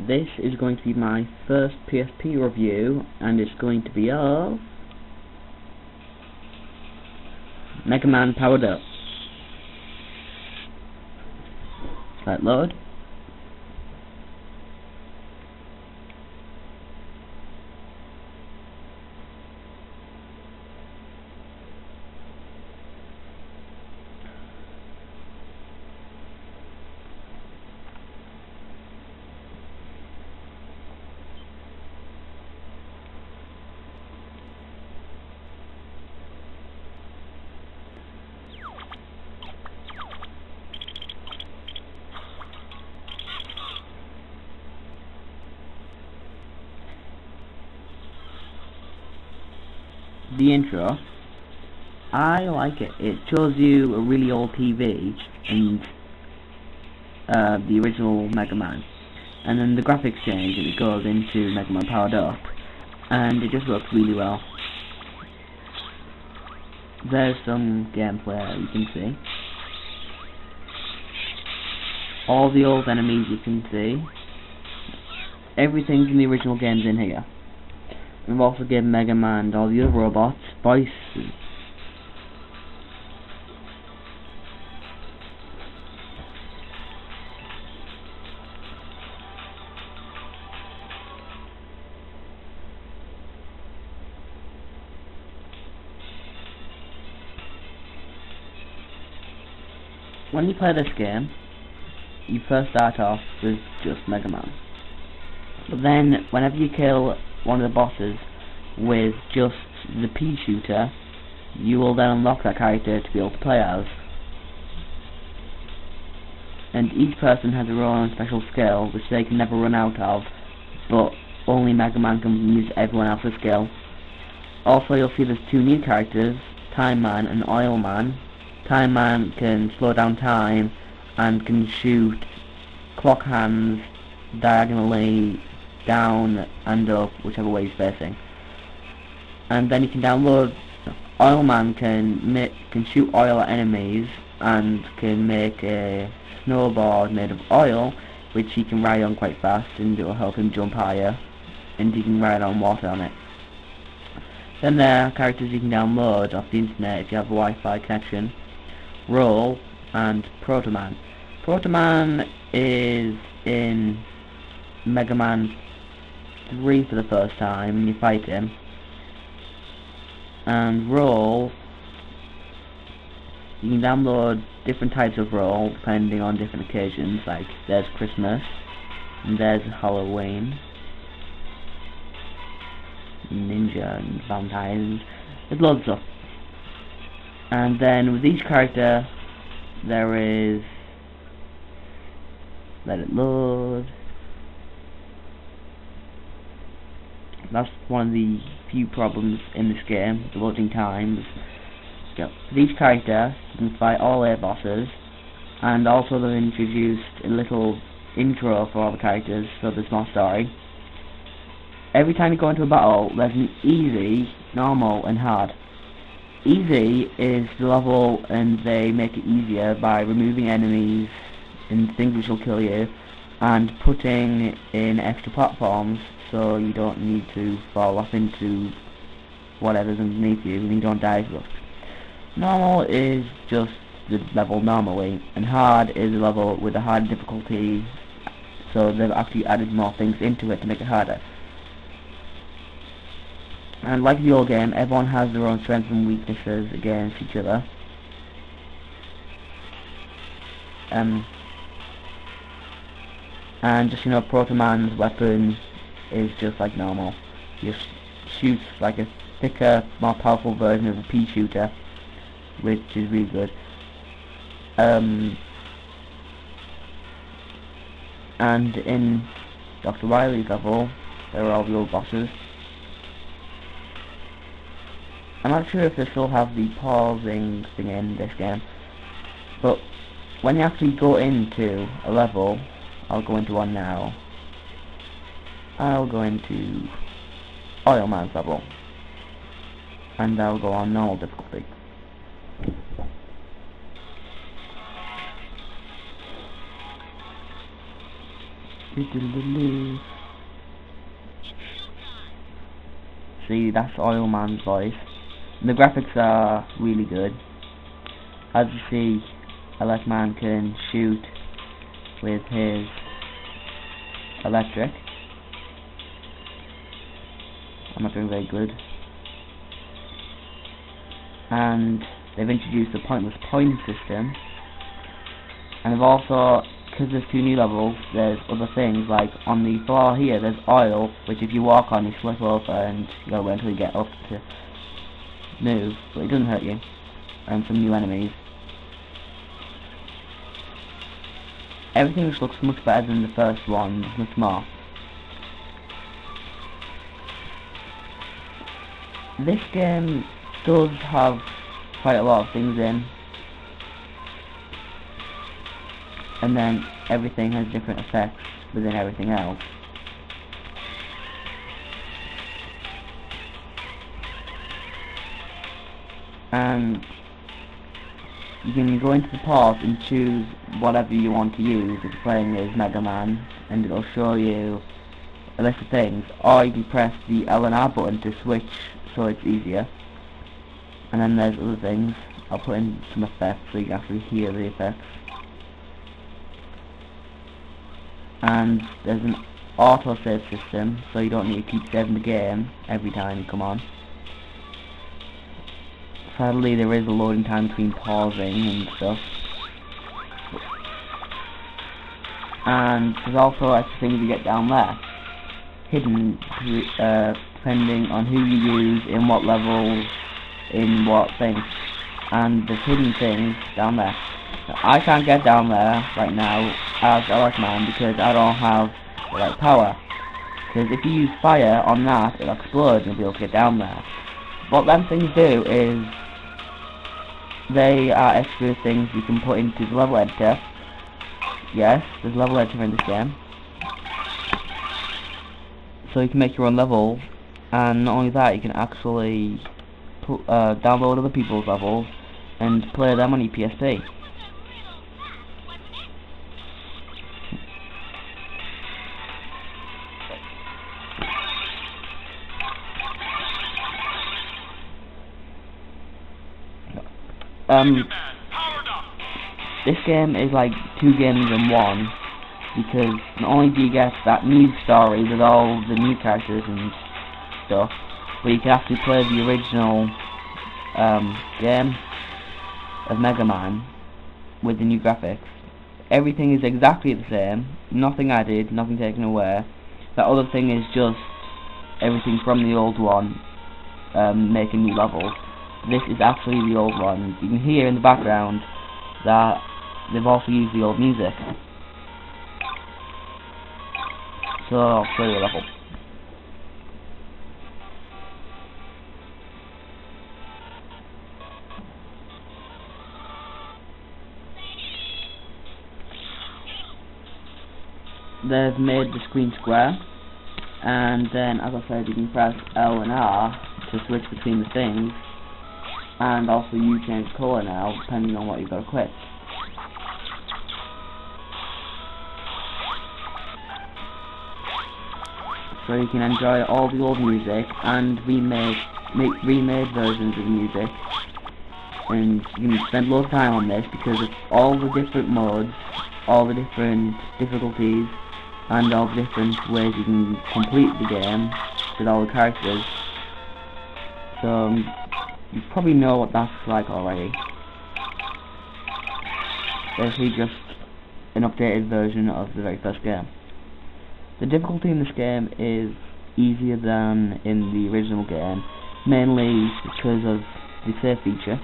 this is going to be my first PSP review, and it's going to be of Megaman Powered Up. Let load. The intro, I like it. It shows you a really old TV and the original Mega Man, and then the graphics change and it goes into Mega Man Powered Up, and it just looks really well. There's some gameplay you can see. All the old enemies you can see. Everything from the original game's in here. We've also given Mega Man and all the other robots voices. When you play this game, you first start off with just Mega Man. But then, whenever you kill one of the bosses with just the pea shooter, you will then unlock that character to be able to play as. And each person has their own special skill which they can never run out of, but only Mega Man can use everyone else's skill. Also, you'll see there's two new characters, Time Man and Oil Man. Time Man can slow down time and can shoot clock hands diagonally down and up, whichever way he's facing. And then you can download. Oil Man can shoot oil at enemies and can make a snowboard made of oil, which he can ride on quite fast, and it will help him jump higher, and he can ride on water on it. Then there are characters you can download off the internet if you have a Wi-Fi connection. Roll and Proto Man. Proto Man is in Mega Man 3 for the first time and you fight him. And Roll, you can download different types of Roll depending on different occasions, like there's Christmas and there's Halloween, Ninja and Valentine's. There's loads of stuff. And then with each character there is, let it load. That's one of the few problems in this game, the loading times. With each character you can fight all 8 bosses, and also they've introduced a little intro for all the characters, so there's more story. Every time you go into a battle there's an easy, normal and hard. Easy is the level, and they make it easier by removing enemies and things which will kill you, and putting in extra platforms so you don't need to fall off into whatever's underneath you and you don't die as much. Normal is just the level normally, and hard is a level with a hard difficulty, so they've actually added more things into it to make it harder. And like the old game, everyone has their own strengths and weaknesses against each other. And just, you know, Proto Man's weapon is just like normal. He just shoots like a thicker, more powerful version of a pea shooter, which is really good. And in Dr. Wily's level, there are all the old bosses. I'm not sure if they still have the pausing thing in this game, but when you actually go into a level, I'll go into one now. I'll go into Oil Man's level, and I'll go on normal difficulty. See, that's Oil Man's voice. And the graphics are really good. As you see, Elect Man can shoot with his electric. I'm not doing very good. And they've introduced a pointless point system. And they've also, because there's 2 new levels, there's other things, like on the floor here there's oil, which if you walk on you slip over and you gotta wait until you get up to move, but it doesn't hurt you. And some new enemies. Everything just looks much better than the first one, much more. This game does have quite a lot of things in, and then everything has different effects within everything else. And you can go into the port and choose whatever you want to use if you're playing as Megaman, and it'll show you a list of things, or you can press the L and R button to switch so it's easier. And then there's other things. I'll put in some effects so you can actually hear the effects. And there's an auto-save system, so you don't need to keep saving the game every time you come on. Sadly, there is a loading time between pausing and stuff. And there's also extra things you get down there, hidden, depending on who you use, in what levels, in what things. And there's hidden things down there. I can't get down there right now as Elect Man because I don't have the right power. Because if you use fire on that, it'll explode and you'll be able to get down there. What them things do is they are extra things you can put into the level editor. Yes, there's a level editor in this game. So you can make your own level, and not only that, you can actually download other people's levels and play them on your PSP. This game is like 2 games in one, because not only do you get that new story with all the new characters and stuff, but you can actually play the original game of Megaman with the new graphics. Everything is exactly the same, nothing added, nothing taken away. That other thing is just everything from the old one, making new levels. This is actually the old one. You can hear in the background that they've also used the old music. So I'll show you a level. They've made the screen square, and then as I said, you can press L and R to switch between the things, and also you change colour now depending on what you've got equipped. So you can enjoy all the old music and remade versions of the music, and you can spend a lot of time on this because of all the different modes, all the different difficulties, and all the different ways you can complete the game with all the characters. So you probably know what that's like already. Basically just an updated version of the very first game. The difficulty in this game is easier than in the original game, mainly because of the save feature.